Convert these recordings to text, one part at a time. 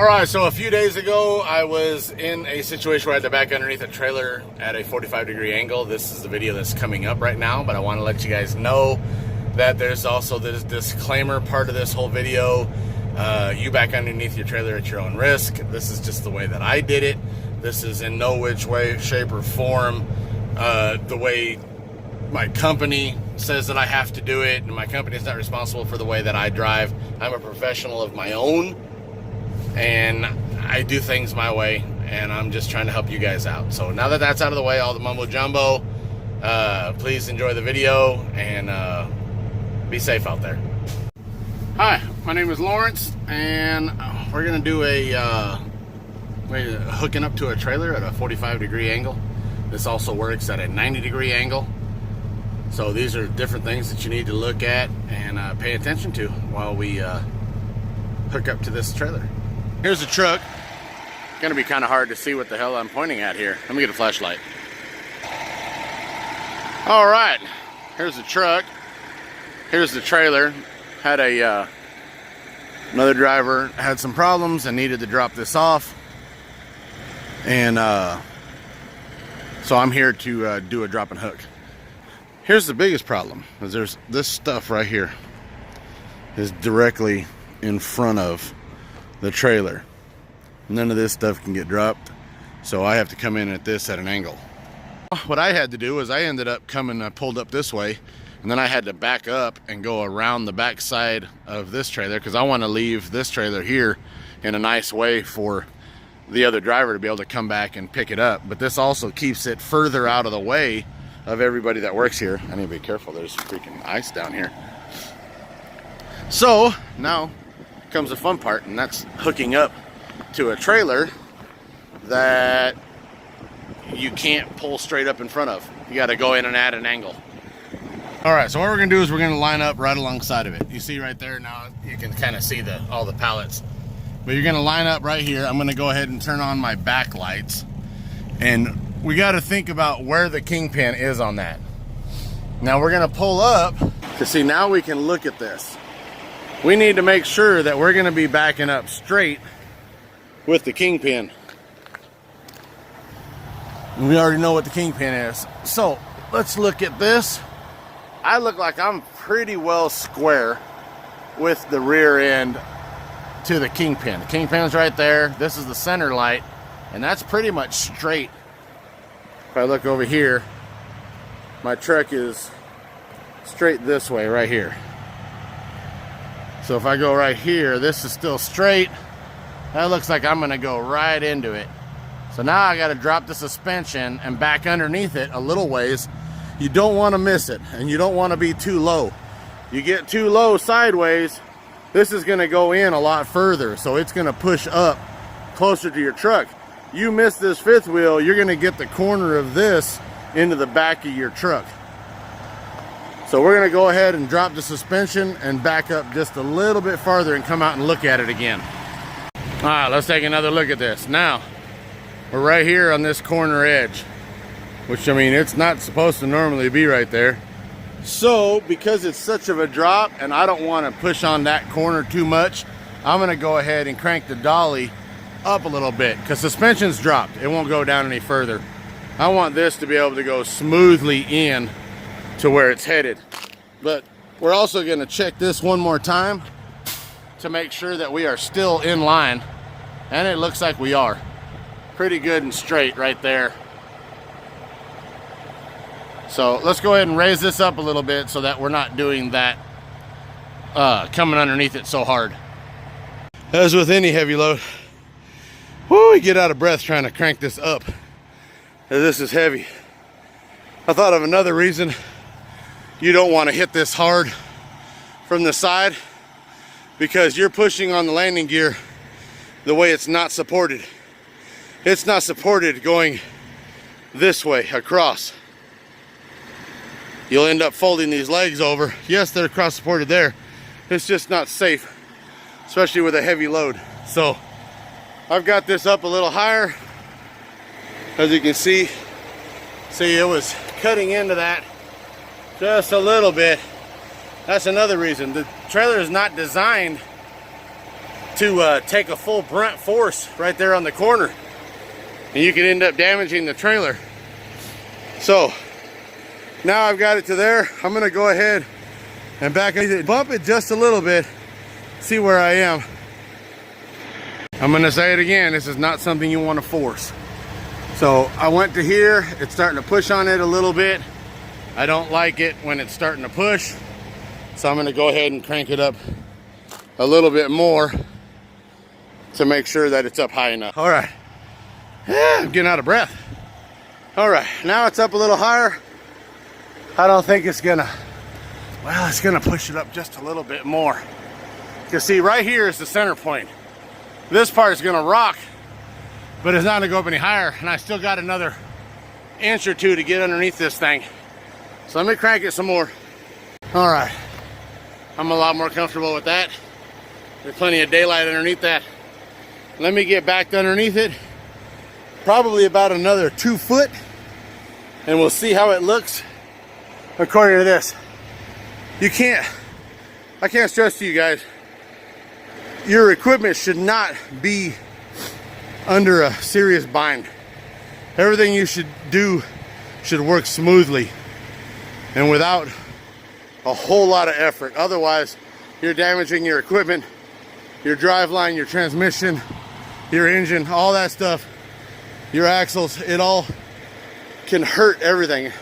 Alright, so a few days ago I was in a situation where I had to back underneath a trailer at a 45-degree angle. This is the video that's coming up right now, but I want to let you guys know that there's also this disclaimer part of this whole video. You back underneath your trailer at your own risk. This is just the way that I did it. This is in no which way, shape, or form the way my company says that I have to do it, and my company is not responsible for the way that I drive. I'm a professional of my own, and I do things my way, and I'm just trying to help you guys out. So now that that's out of the way, all the mumbo jumbo, please enjoy the video and be safe out there. Hi, my name is Lawrence, and we're gonna do a hooking up to a trailer at a 45-degree angle. This also works at a 90-degree angle. So these are different things that you need to look at and pay attention to while we hook up to this trailer. Here's the truck. Gonna be kind of hard to see what the hell I'm pointing at here. Let me get a flashlight. All right, here's the truck. Here's the trailer. Had another driver had some problems and needed to drop this off, and so I'm here to do a drop and hook. Here's the biggest problem: is there's this stuff right here is directly in front of the trailer. None of this stuff can get dropped, so I have to come in at this at an angle. What I had to do was I ended up pulled up this way, and then I had to back up and go around the back side of this trailer because I want to leave this trailer here in a nice way for the other driver to be able to come back and pick it up. But this also keeps it further out of the way of everybody that works here. I need to be careful, there's freaking ice down here. So now comes the fun part, and that's hooking up to a trailer that you can't pull straight up in front of. You got to go in and at an angle. All right, so what we're gonna do is we're gonna line up right alongside of it. You see right there now, you can kind of see all the pallets. But you're gonna line up right here. I'm gonna go ahead and turn on my back lights, and we got to think about where the kingpin is on that. Now we're gonna pull up to see. Now we can look at this. We need to make sure that we're gonna be backing up straight with the kingpin. We already know what the kingpin is. So let's look at this. I look like I'm pretty well square with the rear end to the kingpin. The kingpin's right there. This is the center light, and that's pretty much straight. If I look over here, my truck is straight this way right here. So if I go right here, this is still straight. That looks like I'm gonna go right into it. So now I gotta drop the suspension and back underneath it a little ways. You don't want to miss it, and you don't want to be too low. You get too low sideways, this is going to go in a lot further, so it's going to push up closer to your truck. You miss this fifth wheel, you're going to get the corner of this into the back of your truck. So we're going to go ahead and drop the suspension and back up just a little bit farther and come out and look at it again. All right, let's take another look at this. Now, we're right here on this corner edge, which, I mean, it's not supposed to normally be right there. So because it's such of a drop and I don't want to push on that corner too much, I'm going to go ahead and crank the dolly up a little bit because suspension's dropped. It won't go down any further. I want this to be able to go smoothly in to where it's headed. But we're also going to check this one more time to make sure that we are still in line, and it looks like we are. Pretty good and straight right there. So let's go ahead and raise this up a little bit so that we're not doing that coming underneath it so hard. As with any heavy load, whoo, you get out of breath trying to crank this up. This is heavy. I thought of another reason you don't want to hit this hard from the side, because you're pushing on the landing gear the way it's not supported. It's not supported going this way across. You'll end up folding these legs over. Yes, they're cross supported there. It's just not safe, especially with a heavy load. So I've got this up a little higher. As you can see it was cutting into that just a little bit. That's another reason. The trailer is not designed to take a full brunt force right there on the corner, and you could end up damaging the trailer. So now I've got it to there. I'm gonna go ahead and back it, bump it just a little bit, see where I am. I'm gonna say it again, this is not something you want to force. So I went to here, it's starting to push on it a little bit. I don't like it when it's starting to push, so I'm gonna go ahead and crank it up a little bit more to make sure that it's up high enough. All right, I'm getting out of breath. All right, now it's up a little higher. I don't think it's gonna, well, it's gonna push it up just a little bit more. You see, right here is the center point. This part is gonna rock, but it's not gonna go up any higher, and I still got another inch or two to get underneath this thing. So let me crank it some more. All right, I'm a lot more comfortable with that. There's plenty of daylight underneath that. Let me get back underneath it, probably about another 2 foot, and we'll see how it looks according to this. I can't stress to you guys, your equipment should not be under a serious bind. Everything you should do should work smoothly and without a whole lot of effort. Otherwise, you're damaging your equipment, your driveline, your transmission, your engine, all that stuff, your axles. It all can hurt everything.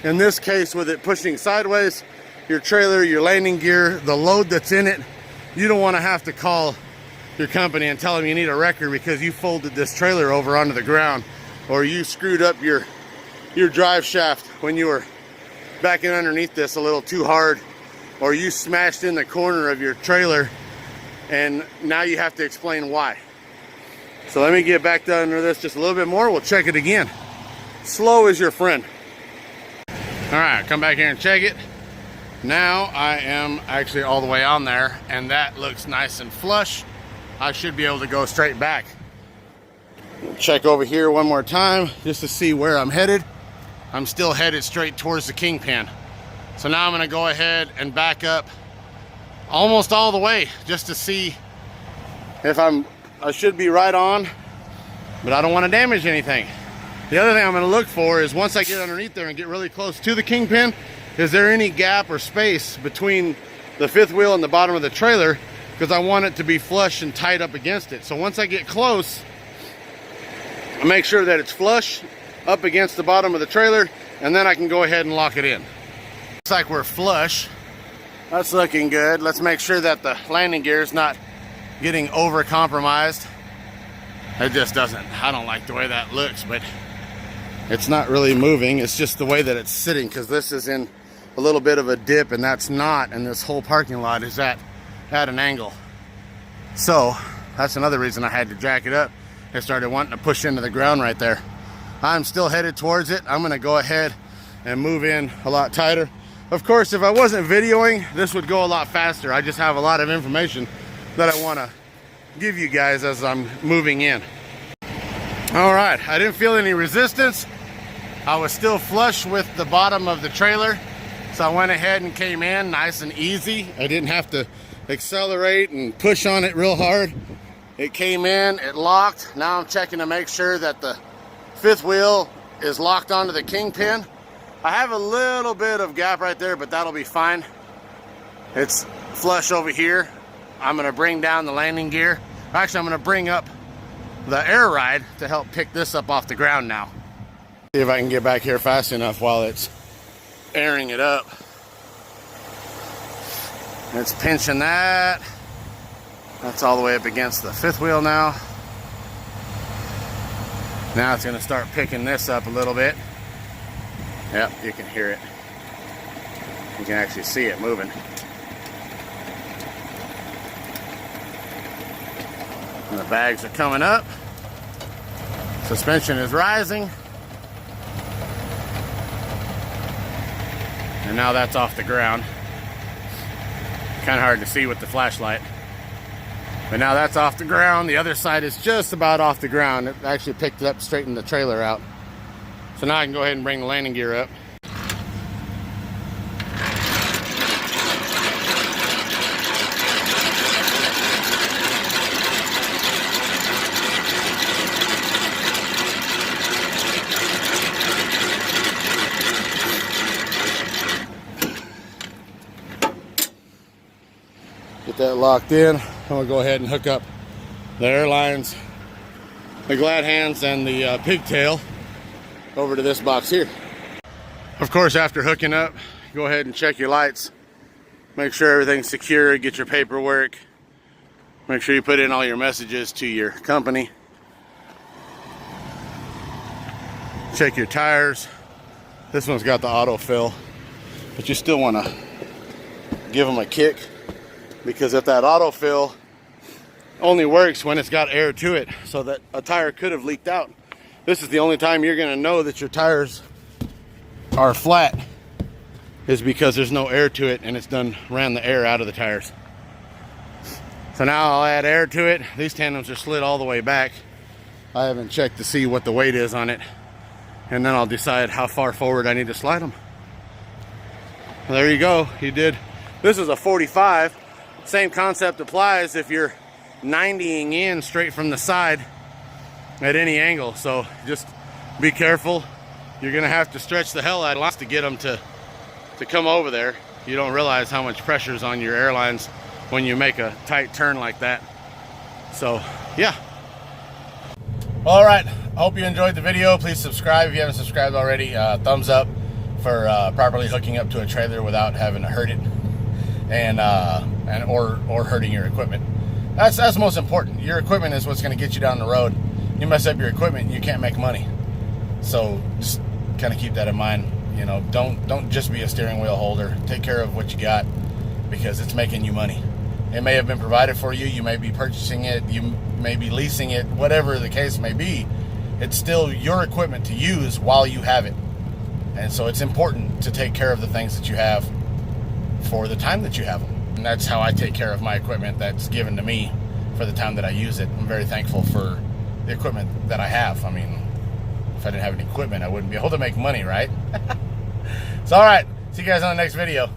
In this case, with it pushing sideways, your trailer, your landing gear, the load that's in it, you don't want to have to call your company and tell them you need a wrecker because you folded this trailer over onto the ground, or you screwed up your drive shaft when you were backing underneath this a little too hard, or you smashed in the corner of your trailer and now you have to explain why. So let me get back under this just a little bit more. We'll check it again. Slow is your friend. All right, come back here and check it. Now I am actually all the way on there, and that looks nice and flush. I should be able to go straight back. We'll check over here one more time just to see where I'm headed. I'm still headed straight towards the kingpin. So now I'm gonna go ahead and back up almost all the way just to see if I should be right on, but I don't want to damage anything. The other thing I'm going to look for is, once I get underneath there and get really close to the kingpin, is there any gap or space between the fifth wheel and the bottom of the trailer, because I want it to be flush and tight up against it. So once I get close, I make sure that it's flush up against the bottom of the trailer, and then I can go ahead and lock it in. Looks like we're flush. That's looking good. Let's make sure that the landing gear is not getting over compromised. It just doesn't. I don't like the way that looks, but it's not really moving. It's just the way that it's sitting, because this is in a little bit of a dip and that's not, and this whole parking lot is at an angle. So that's another reason I had to jack it up. I started wanting to push into the ground right there. I'm still headed towards it. I'm gonna go ahead and move in a lot tighter. Of course, if I wasn't videoing, this would go a lot faster. I just have a lot of information that I want to give you guys as I'm moving in. All right, I didn't feel any resistance. I was still flush with the bottom of the trailer, so I went ahead and came in nice and easy. I didn't have to accelerate and push on it real hard. It came in, it locked. Now I'm checking to make sure that the fifth wheel is locked onto the kingpin. I have a little bit of gap right there, but that'll be fine. It's flush over here. I'm gonna bring down the landing gear. Actually, I'm gonna bring up the air ride to help pick this up off the ground now. See if I can get back here fast enough while it's airing it up. It's pinching that. That's all the way up against the fifth wheel now. Now it's gonna start picking this up a little bit. Yep, you can hear it. You can actually see it moving. And the bags are coming up. Suspension is rising. And now that's off the ground. Kind of hard to see with the flashlight. But now that's off the ground. The other side is just about off the ground. It actually picked it up, straightened the trailer out. So now I can go ahead and bring the landing gear up. that locked in. I'm gonna go ahead and hook up the airlines, the glad hands, and the pigtail over to this box here. Of course, after hooking up, go ahead and check your lights. Make sure everything's secure, get your paperwork. Make sure you put in all your messages to your company. Check your tires. This one's got the autofill, but you still want to give them a kick, because if that autofill only works when it's got air to it, so that a tire could have leaked out. This is the only time you're going to know that your tires are flat, is because there's no air to it and it's ran the air out of the tires. So now I'll add air to it. These tandems are slid all the way back. I haven't checked to see what the weight is on it, and then I'll decide how far forward I need to slide them. Well, there you go. You did. This is a 45. Same concept applies if you're 90ing in straight from the side at any angle. So just be careful. You're gonna have to stretch the hell out of it to get them to come over there. You don't realize how much pressure is on your airlines when you make a tight turn like that. So yeah. All right, I hope you enjoyed the video. Please subscribe if you haven't subscribed already. Thumbs up for properly hooking up to a trailer without having to hurt it, or hurting your equipment. That's most important. Your equipment is what's going to get you down the road. You mess up your equipment, you can't make money. So just kind of keep that in mind. You know, don't just be a steering wheel holder. Take care of what you got, because it's making you money. It may have been provided for you. You may be purchasing it. You may be leasing it. Whatever the case may be, it's still your equipment to use while you have it. And so it's important to take care of the things that you have for the time that you have them. And that's how I take care of my equipment that's given to me for the time that I use it. I'm very thankful for the equipment that I have. I mean, if I didn't have any equipment, I wouldn't be able to make money, right? So, all right. See you guys on the next video.